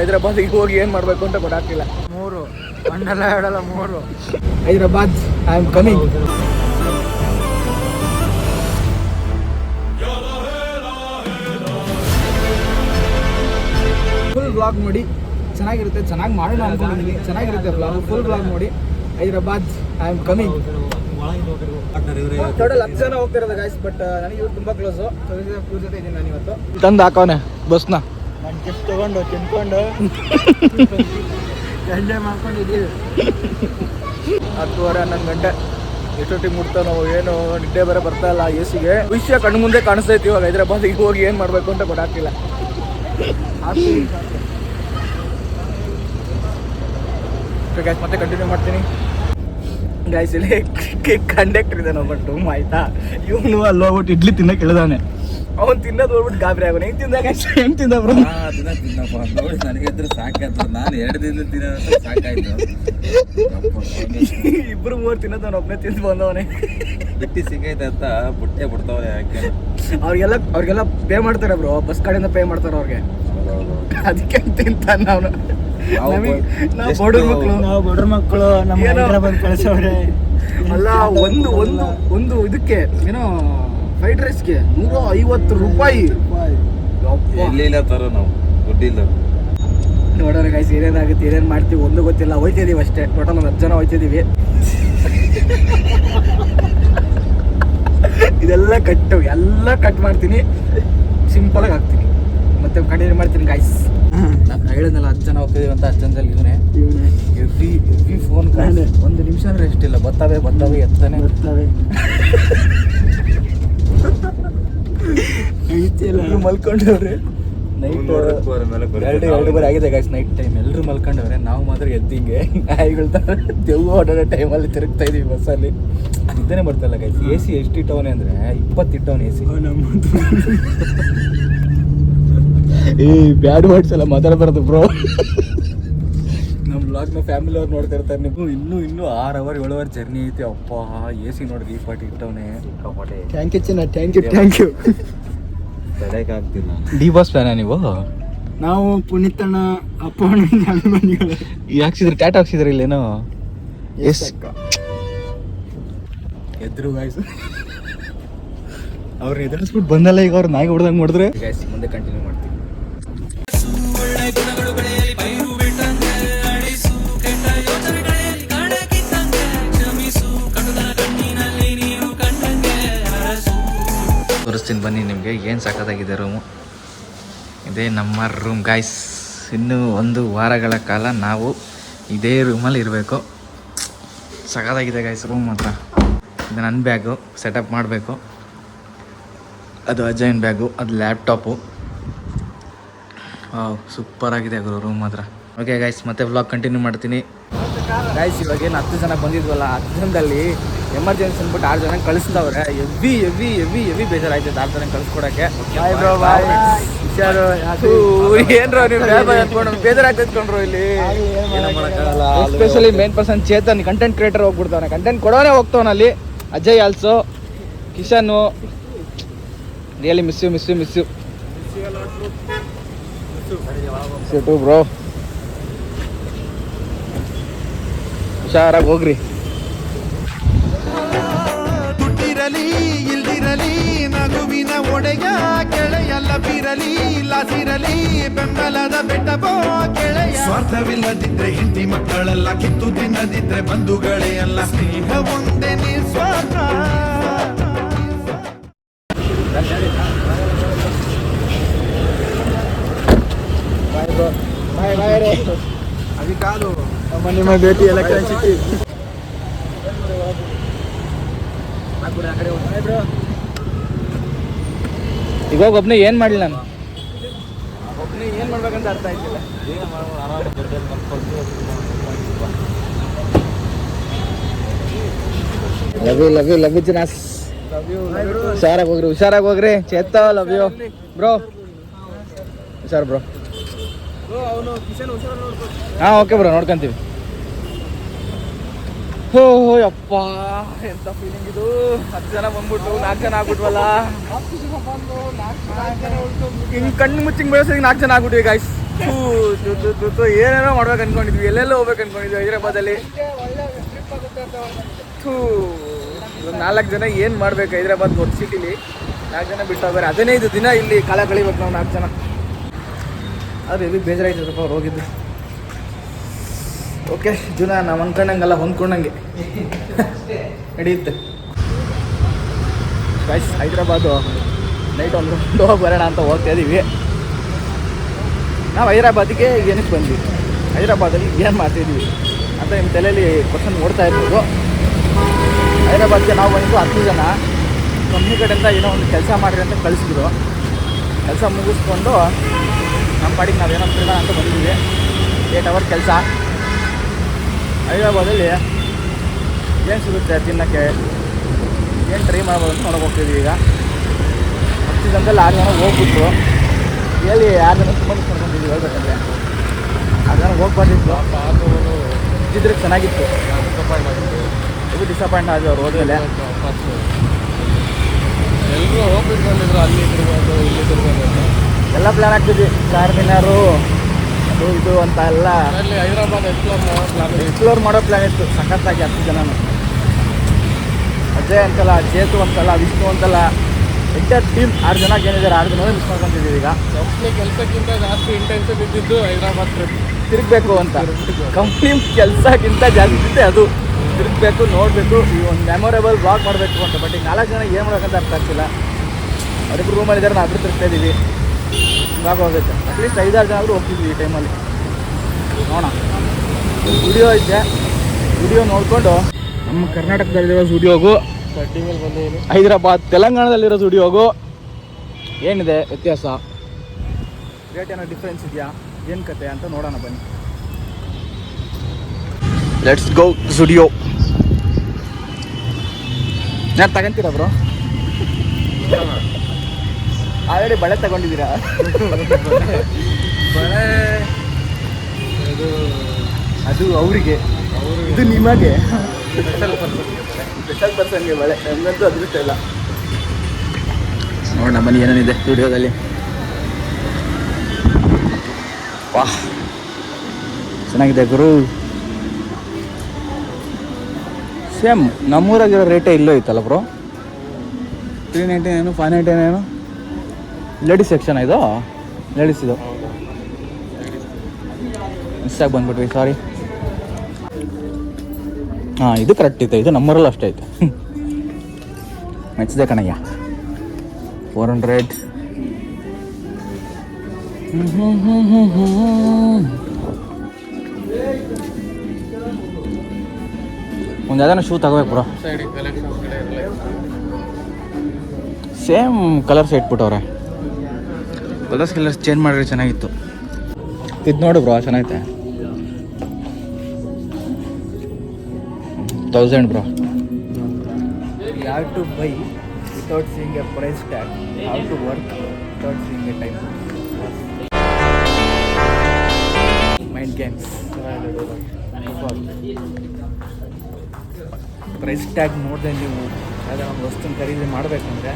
ಹೈದರಾಬಾದಿಗೆ ಹೋಗಿ ಏನು ಮಾಡಬೇಕು ಅಂತ ಗೊತ್ತಾಗ್ತಿಲ್ಲ. 3 ಒಂದಲ್ಲ ಎರಡಲ್ಲ 3 Hyderabad I am coming. Full blog ನೋಡಿ, ಚೆನ್ನಾಗಿರುತ್ತೆ, ಚೆನ್ನಾಗಿ ಮಾಡೋಣ ಅನ್ಕೊಂಡಿದ್ದೀನಿ. ಚೆನ್ನಾಗಿರುತ್ತೆ ಬ್ಲಾಗ್, ಫುಲ್ ಬ್ಲಾಗ್ ನೋಡಿ. Hyderabad I am coming. Total 10 ಜನ ಹೋಗ್ತಿರೋದು ಗೈಸ್, ಬಟ್ ನನಗೆ ಇವ್ರು ತುಂಬ ಕ್ಲೋಸು. ಇವ್ರ ಜೊತೆ ಇದ್ದೀನಿ ನಾನು ಇವತ್ತು. ತಂದು ಹಾಕೋನೆ ಬಸ್ನ ನಾನು ಟಿಪ್ ತೊಗೊಂಡು ತಿನ್ಕೊಂಡು ಎಂಜಾಯ್ ಮಾಡ್ಕೊಂಡಿದ್ದೀವಿ. 10:30 11 ಗಂಟೆ ಎಷ್ಟೊತ್ತಿಗೆ ಮುಟ್ತಾ ನಾವು, ಏನು ನಿದ್ದೆ ಬೇರೆ ಬರ್ತಾ ಇಲ್ಲ. ಎಸಿಗೆ ವಿಷಯ ಕಣ್ಣು ಮುಂದೆ ಕಾಣಿಸ್ತಾ ಇತ್ತು. ಇವಾಗ ಹೈದರಾಬಾದಿಗೆ ಹೋಗಿ ಏನು ಮಾಡಬೇಕು ಅಂತ ಗೊತ್ತಾಗ್ತಿಲ್ಲ. ಗೈಸ್ ಮತ್ತೆ ಕಂಟಿನ್ಯೂ ಮಾಡ್ತೀನಿ ಗೈಸ್. ಇಲ್ಲಿ ಕಂಡಕ್ಟರ್ ಇದೆ ನಾವು ಬಟ್ ಆಯ್ತಾ, ಇವನು ಅಲ್ಲಿ ಹೋಗ್ಬಿಟ್ಟು ಇಡ್ಲಿ ತಿನ್ನಕ್ಕೆ ಇಳಿದಾನೆ. ಅವ್ನು ತಿನ್ನೋದು ಹೋಗ್ಬಿಟ್ಟು ಗಾಬರಿ ಆಗೋನು. ಹೆಂಗೆ ತಿಂದಾಗ ಹೆಂಗೆ ತಿಂದ ಬ್ರೋ? ತಿನ್ನಪ್ಪ ನೋಡಿ, ನನಗಿದ್ರೆ ಸಾಕಾಯ್ತು. ನಾನು 2 ದಿನ ತಿನ್ನೋದು ಸಾಕಾಯ್ತು. 2-3 ತಿನ್ನೋದು ಅವ್ನು ಒಬ್ಬನೇ ತಿಂದು ಬಂದವನೇ. ಬಿಟ್ಟು ಸಿಗೈತೆ ಅಂತ ಬುಟ್ಟೆ ಬಿಡ್ತಾವನೆ. ಯಾಕೆ ಅವ್ರಿಗೆಲ್ಲ ಪೇ ಮಾಡ್ತಾರೆ ಬ್ರೋ, ಬಸ್ ಕಡೆಯಿಂದ ಪೇ ಮಾಡ್ತಾರೆ ಅವ್ರಿಗೆ. ಅದಕ್ಕೆ ತಿಂತಾನೆ ಅವನು. ನಾವು ಬಡವ್ರ ಮಕ್ಕಳು ನಮ್ಮ ಹೈದರಾಬಾದ್ ಕಳಿಸೋರೆ ಅಲ್ಲ. ಒಂದು ಇದಕ್ಕೆ ಏನೋ ಫ್ರೈಡ್ ರೈಸ್ಗೆ 150 ರೂಪಾಯಿ. ಎಲ್ಲಿಲ್ಲ ತರ ನಾವು ದುಡ್ಡಿಲ್ಲ. ನೋಡೋಣ ಗೈಸ್ ಏನೇನಾಗುತ್ತೆ, ಏನೇನು ಮಾಡ್ತೀವಿ ಒಂದು ಗೊತ್ತಿಲ್ಲ. ಹೋಯ್ತಿದೀವಿ ಅಷ್ಟೇ. ಟೋಟಲ್ 10 ಜನ ಹೋಯ್ತಿದ್ದೀವಿ. ಇದೆಲ್ಲ ಕಟ್ ಮಾಡ್ತೀನಿ, ಸಿಂಪಲಾಗಿ ಹಾಕ್ತೀನಿ, ಮತ್ತೆ ಕಂಟಿನ್ಯೂ ಮಾಡ್ತೀನಿ ಗೈಸ್. ನಾನು ಹೇಳಿದ್ನಲ್ಲ 10 ಜನ ಹೋಗ್ತಿದೀವಿ ಅಂತ. 10 ಜನದಲ್ಲಿ ಇವನೇ ಎವ್ರಿ ಫೋನ್ ಕಾಲ್. 1 ನಿಮಿಷ ಅಂದ್ರೆ ಎಷ್ಟಿಲ್ಲ, ಬರ್ತವೆ ಎತ್ತಾನೆ ಮಲ್ಕೊಂಡವ್ರೆ. ನೈಟ್ 2 ಆಗಿದೆ ಗೈಸ್, ನೈಟ್ ಟೈಮ್. ಎಲ್ಲರೂ ಮಲ್ಕೊಂಡವ್ರೆ, ನಾವು ಮಾತ್ರ ಎದ್ದಿಂಗೆ ನಾಯಿಗಳ ಥರ ದೆವ್ವ ಓಡಾಡೋ ಟೈಮಲ್ಲಿ ತಿರುಗ್ತಾ ಇದೀವಿ ಬಸ್ಸಲ್ಲಿ. ನಿದ್ದೆನೇ ಬರ್ತಾಯಿಲ್ಲ ಗೈಸ್. AC ಎಷ್ಟು ಇಟ್ಟವನೇ ಅಂದರೆ 20 ಇಟ್ಟವನೇ AC. ಬ್ಯಾಡ್ ವರ್ಡ್ಸ್ ಎಲ್ಲ ಮಾತಾಡಬಾರ್ದು ಬ್ರೋ. ನಮ್ಮ ಬ್ಲಾಗ್ನ ಫ್ಯಾಮಿಲಿ ಅವ್ರು ನೋಡ್ತಾ ಇರ್ತಾರೆ. ನೀವು ಇನ್ನೂ 6 ಅವರ್ 7 ಅವರ್ ಜರ್ನಿ ಐತೆ. ಅಪ್ಪ AC ನೋಡ್ರಿ, ಈ ಪಾಟಿ ಇಟ್ಟವನೇ. ಥ್ಯಾಂಕ್ ಯು ಚಿನ್ನ, ಥ್ಯಾಂಕ್ ಯು. ತಡೆಯಕ್ಕಾಗ್ತಿಲ್ಲ. ಡಿ ಬಾಸ್ ಫ್ಯಾನ ನೀವು? ನಾವು ಪುನೀತಣ್ಣ ಅಪ್ಪ ಅಭಿಮಾನಿಗಳು. ಹಾಕ್ಸಿದ್ರೆ ಟ್ಯಾಟ್ ಹಾಕ್ಸಿದ್ರೆ ಇಲ್ಲೇನೋ? ಎಸ್ ಎದ್ರು ಗಾಯ್ಸ್. ಅವ್ರು ಎದುರಿಸ್ಬಿಟ್ಟು ಬಂದಲ್ಲ, ಈಗ ಅವ್ರು ನಾಯಿ ಹೊಡೆದಂಗೆ ಮಾಡಿದ್ರೆ ಗೈಸ್. ಮುಂದೆ ಕಂಟಿನ್ಯೂ ಮಾಡ್ತೀವಿ. ತೋರಿಸ್ತೀನಿ ಬನ್ನಿ ನಿಮಗೆ. ಏನು ಸಖತ್ತಾಗಿದೆ ರೂಮು. ಇದೇ ನಮ್ಮ ರೂಮ್ ಗಾಯ್ಸ್. ಇನ್ನೂ 1 ವಾರಗಳ ಕಾಲ ನಾವು ಇದೇ ರೂಮಲ್ಲಿ ಇರಬೇಕು. ಸಖತ್ತಾಗಿದೆ ಗಾಯ್ಸ್ ರೂಮ್ ಮಾತ್ರ. ಇದು ನನ್ನ ಬ್ಯಾಗು, ಸೆಟಪ್ ಮಾಡಬೇಕು. ಅದು ಅಜಯನ್ ಬ್ಯಾಗು, ಅದು ಲ್ಯಾಪ್ಟಾಪು. ಸೂಪರಾಗಿದೆ ರೂಮ್ ಮಾತ್ರ. ಓಕೆ ಗಾಯ್ಸ್, ಮತ್ತೆ ವ್ಲಾಗ್ ಕಂಟಿನ್ಯೂ ಮಾಡ್ತೀನಿ ಗಾಯ್ಸ್. ಇವಾಗ ಏನು 10 ಜನ ಬಂದಿದ್ವಲ್ಲ, 10 ಜನದಲ್ಲಿ ಎಮರ್ಜೆನ್ಸಿ ಅಂದ್ಬಿಟ್ಟು 6 ಜನ ಕಳಿಸ್ತವ್ರೆ. ಎವಿ ಬೇಜಾರಾಯ್ತದೆ 6 ಜನ ಕಳಿಸ್ಕೊಡಕ್ಕೆ. ಏನ್ರೋ ನೀವು ಬೇಜಾರಾಗ್ತೈತೆ ಕೊಂಡ್ರು ಇಲ್ಲಿ. Especially main person Chetan, content creator ಹೋಗ್ಬಿಡ್ತಾನೆ. ಕಂಟೆಂಟ್ ಕೊಡೋನೇ ಹೋಗ್ತಾವನ ಅಲ್ಲಿ. ಅಜಯ್ ಆಲ್ಸೋ, ಕಿಶನ್ನು. Really miss you too bro. ಹುಷಾರಾಗಿ ಹೋಗ್ರಿ. ದುಡ್ಡಿರಲಿ ಇಲ್ದಿರಲಿ ನಗುವಿನ ಒಡೆಯ ಕೆಳೆಯಲ್ಲ ಬಿರಲಿ ಲಾಸಿರಲಿ ಬೆಂಬಲದ ಬೆಟ್ಟಬೋ ಕೆಳೆಯ. ಸ್ವಾರ್ಥವಿಲ್ಲದಿದ್ರೆ ಹೆಂಡತಿ ಮಕ್ಕಳೆಲ್ಲ, ಕಿತ್ತು ತಿನ್ನದಿದ್ರೆ ಬಂಧುಗಳೇ ಅಲ್ಲ. ಸ್ನೇಹ ಒಂದೇ ನಿಸ್ವಾರ್ಥ. అది కాదు ನಿಮ್ಮ ಭೇಟಿ ಎಲೆಕ್ಟ್ರಾನಿಕ್ ಸಿಟಿ. ಇವಾಗ ಒಬ್ಬನೇ ಏನು ಮಾಡಲಿ, ನಾನು ಒಬ್ಬನೇ ಏನು ಮಾಡ್ಬೇಕಂತ ಅರ್ಥ ಆಯ್ತಿಲ್ಲ. ಲವ್ ಯು ಚಿನಾಸ್. ಹುಷಾರಾಗಿ ಹೋಗ್ರಿ ಚೇತ. Love you bro. ಹುಷಾರು ಬ್ರೋ. ಹಾಂ ಓಕೆ ಬ್ರೋ, ನೋಡ್ಕೊಂತೀವಿ. ಹೋ ಯಪ್ಪ, ಎಂತ ಫೀಲಿಂಗ್ ಇದು. 10 ಜನ ಬಂದ್ಬಿಟ್ಟು 4 ಜನ ಆಗ್ಬಿಟ್ವಲ್ಲ. ಹಿಂಗೆ ಕಣ್ಣು ಮುಚ್ಚಿಂಗ್ ಬೆಳೆಸೋದಕ್ಕೆ 4 ಜನ ಆಗ್ಬಿಟ್ವಿ ಗಾಯ್ಸ್. ಏನೇನೋ ಮಾಡ್ಬೇಕು ಅನ್ಕೊಂಡಿದ್ವಿ, ಎಲ್ಲೆಲ್ಲೋ ಹೋಗ್ಬೇಕು ಅನ್ಕೊಂಡಿದ್ವಿ ಹೈದ್ರಾಬಾದಲ್ಲಿ. ಒಂದು 4 ಜನ ಏನು ಮಾಡ್ಬೇಕು ಹೈದ್ರಾಬಾದ್ ದೊಡ್ಡ ಸಿಟಿಲಿ, 4 ಜನ ಬಿಟ್ಟು ಹೋಗ್ತಾರೆ. 15 ದಿನ ಇಲ್ಲಿ ಕಾಲ ಕಳಿಬೇಕು ನಾವು 4 ಜನ. ಆದರೆ ಇದು ಬೇಜಾರಾಯ್ತದಪ್ಪ ಅವ್ರು ಹೋಗಿದ್ದು. ಓಕೆ ಜೀವನ ನಾವು ಅನ್ಕೊಂಡಂಗಲ್ಲ, ಹೊಂದ್ಕೊಂಡಂಗೆ ನಡೆಯುತ್ತೆ. ಗೈಸ್ ಹೈದ್ರಾಬಾದು ನೈಟ್ ಒಂದು ರೌಂಡ್ ಹೋಗಿ ಬರೋಣ ಅಂತ ಹೋಗ್ತಾ ಇದ್ದೀವಿ. ನಾವು ಹೈದ್ರಾಬಾದಿಗೆ ಏನಕ್ಕೆ ಬಂದ್ವಿ, ಹೈದ್ರಾಬಾದಲ್ಲಿ ಏನು ಮಾಡ್ತಿದ್ವಿ ಅಂತ ನಿಮ್ಮ ತಲೆಯಲ್ಲಿ ಕ್ವಶನ್ ಓಡ್ತಾ ಇರ್ಬೋದು. ಹೈದ್ರಾಬಾದ್ಗೆ ನಾವು ಬಂದು 10 ಜನ ಕಂಪ್ನಿ ಕಡೆಯಿಂದ ಏನೋ ಒಂದು ಕೆಲಸ ಮಾಡಿರಿ ಅಂತ ಕಳಿಸಿದ್ರು. ಕೆಲಸ ಮುಗಿಸ್ಕೊಂಡು ನಮ್ಮ ಪಾಡಿಗೆ ನಾವೇನೋ ತಿರ್ಗೋಣ ಅಂತ ಬಂದಿದ್ದೀವಿ. 8 ಅವರ್ ಕೆಲಸ. ಹೈದ್ರಾಬಾದಲ್ಲಿ ಏನು ಸಿಗುತ್ತೆ ತಿನ್ನೋಕ್ಕೆ, ಏನು ಟ್ರೈ ಮಾಡ್ಬೋದು ಅಂತ ನೋಡೋಕೆ ಹೋಗ್ತಿದ್ವಿ. ಈಗ 10 ಜನದಲ್ಲಿ 6 ಜನ ಹೋಗ್ಬಿಟ್ಟು ಎಲ್ಲಿ 6 ಜನ ತುಂಬ ಮಾಡ್ಕೊಂಡಿದ್ವಿ ಹೇಳ್ಬೇಕಂದ್ರೆ. 6 ಜನ ಹೋಗ್ಬಾರ್ದಿತ್ತು, ಇದ್ದಿದ್ರೆ ಚೆನ್ನಾಗಿತ್ತು. ಇದು ಡಿಸಪಾಯಿಂಟ್ ಆಗಿ ಅವ್ರು ಹೋದ್ಮೇಲೆ ಎಲ್ಲರೂ ಹೋಗ್ಬಿಟ್ಟು ಬಂದಿದ್ರು, ಅಲ್ಲಿ ತಿರ್ಬೋದು ಇಲ್ಲಿ ತಿರ್ಬೋದು ಅಂತ. ಎಲ್ಲ ಪ್ಲ್ಯಾನ್ ಆಗ್ತಿದ್ವಿ. ಚಾರ್ಮಿನಾರು ಅದು ಇದು ಅಂತ ಎಲ್ಲ ಅಲ್ಲಿ ಹೈದ್ರಾಬಾದ್ ಎಕ್ಸ್ಪ್ಲೋರ್ ಮಾಡೋ ಪ್ಲ್ಯಾನ್ ಇತ್ತು ಸಖತ್ತಾಗಿ. 10 ಜನನು ಅಜಯ್ ಅಂತಲ್ಲ, ಚೇತು ಅಂತಲ್ಲ, ವಿಷ್ಣು ಅಂತಲ್ಲ, ಎಂಟರ್ ಟೀಮ್ 6 ಜನ ಏನಿದ್ದಾರೆ 6 ಜನ ಮಿಸ್ ಮಾಡ್ಕೊಂತಿದ್ದೀವಿ. ಈಗ ಕಂಪ್ನಿ ಕೆಲಸಕ್ಕಿಂತ ಜಾಸ್ತಿ ಇಂಟೆನ್ಸಿವ್ ಇದ್ದಿದ್ದು ಹೈದ್ರಾಬಾದ್ ಟ್ರಿಪ್ ತಿರುಗಬೇಕು ಅಂತ. ಕಂಪ್ನಿ ಕೆಲಸಕ್ಕಿಂತ ಜಾಸ್ತಿ ಇರುತ್ತೆ ಅದು. ತಿರುಗಬೇಕು, ನೋಡಬೇಕು, ಈ ಒಂದು ಮೆಮೊರೇಬಲ್ ಬ್ಲಾಗ್ ಮಾಡಬೇಕು ಅಂತ. ಬಟ್ ಈಗ 4 ಜನ ಏನು ಮಾಡ್ಬೇಕಂತ ಅರ್ಥ ಆಗ್ತಿಲ್ಲ. ಅವರಿಬ್ಬರು ರೂಮಲ್ಲಿದ್ದಾರೆ, ನಾವು ಅದ್ರ ತಿರುಗ್ತಾ ಇದ್ದೀವಿ. ಹಿಂಗಾಗಿ ಹೋಗುತ್ತೆ. ಅಟ್ಲೀಸ್ಟ್ 5-6 ಜನ ಆದರೂ ಹೋಗ್ತಿದ್ವಿ ಈ ಟೈಮಲ್ಲಿ. ನೋಡೋಣ, ವಿಡಿಯೋ ಐತೆ, ವಿಡಿಯೋ ನೋಡಿಕೊಂಡು ನಮ್ಮ ಕರ್ನಾಟಕದಲ್ಲಿರೋ ಸ್ಟುಡಿಯೋಗೂ ಕಡ್ಡಿ ಮೇಲೆ ಬಂದೇನು ಹೈದ್ರಾಬಾದ್ ತೆಲಂಗಾಣದಲ್ಲಿರೋ ಸ್ಟುಡಿಯೋಗೂ ಏನಿದೆ ವ್ಯತ್ಯಾಸ, ರೇಟ್ ಏನೋ ಡಿಫ್ರೆನ್ಸ್ ಇದೆಯಾ, ಏನು ಕತೆ ಅಂತ ನೋಡೋಣ ಬನ್ನಿ. Let's go studio. ಯಾರು ತಗೊಂತೀರಾ ಬ್ರೋ? ಆಲ್ರೆಡಿ ಬಳೆ ತಗೊಂಡಿದ್ದೀರಾ? ಬಳೆ ಅದು ಅವರಿಗೆ, ಇದು ನಿಮಗೆ. ಸ್ಪೆಷಲ್ ಪರ್ಸನ್ಗೆ ಬಳೆ, ನಮಗಂತೂ ಅದೃಷ್ಟ ಇಲ್ಲ. ನೋಡೋಣ ಬನ್ನಿ ಏನೇನಿದೆ ಸ್ಟುಡಿಯೋದಲ್ಲಿ. ವಾಹ್ ಚೆನ್ನಾಗಿದೆ ಗುರು. ಸೇಮ್ ನಮ್ಮೂರಾಗಿರೋ ರೇಟೇ ಇಲ್ಲೋ ಇತ್ತಲ್ಲ ಬ್ರೋ. 399 599 ಲೇಡೀಸ್ ಸೆಕ್ಷನ್ ಇದು, ಲೇಡೀಸ್ ಇದು. ಮಿಸ್ಸಾಗಿ ಬಂದ್ಬಿಟ್ವಿ, ಸಾರಿ. ಹಾಂ ಇದು ಕರೆಕ್ಟ್ ಐತೆ, ಇದು ನಮ್ಮೂರಲ್ಲೂ ಅಷ್ಟೇ ಐತೆ. ಮೆಚ್ಚಿದೆ ಕಣಯ್ಯ. 400. ಒಂದು ಯಾವ್ದಾನ ಶೂ ತಗೋಬೇಕು ಬ್ರೋ. ಸೈಡಿಗೆ ಕಲೆಕ್ಷನ್ಸ್ ಕಡೆ ಇರಲ್ಲ. ಸೇಮ್ ಕಲರ್ಸ್ ಇಟ್ಬಿಟ್ಟವ್ರೆ. ಕಲರ್ಸ್ ಚೇಂಜ್ ಮಾಡಿದ್ರೆ ಚೆನ್ನಾಗಿತ್ತು. ಇದು ನೋಡು ಬ್ರೋ, ಚೆನ್ನಾಗೈತೆ. 1000 bro. You have to buy without seeing a price tag. How to work without seeing a time. Mind games. Price tag ನೋಡಿದೆ ನೀವು ಯಾವುದೋ ಒಂದು ವಸ್ತುನ ಖರೀದಿ ಮಾಡಬೇಕಂದ್ರೆ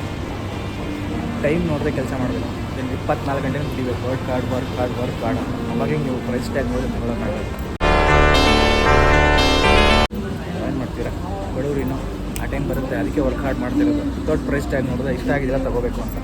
ಟೈಮ್ ನೋಡಿದ್ರೆ ಕೆಲಸ ಮಾಡಬೇಕು. 24 ಗಂಟೆ ಕುಡಿಬೇಕು. ವರ್ಕ್ ಕಾರ್ಡ್ ಅವಾಗೆ ನೀವು ಪ್ರೈಸ್ ಟ್ಯಾಗ್ ನೋಡಿದ್ರೆ ತಗೊಳ್ಳೋಕ್ಕಾಗಲ್ಲ. ಏನು ಮಾಡ್ತೀರಾ ಬಡವರಿನೋ ಆ ಟೈಮ್ ಬರುತ್ತೆ, ಅದಕ್ಕೆ ವರ್ಕ್ ಹಾರ್ಡ್ ಮಾಡ್ತಿರೋದು. ವಿತೌಟ್ ಪ್ರೈಸ್ ಟ್ಯಾಗ್ ನೋಡಿದ್ರೆ ಇಷ್ಟ ಆಗಿದೆಲ್ಲ ತಗೋಬೇಕು ಅಂತ.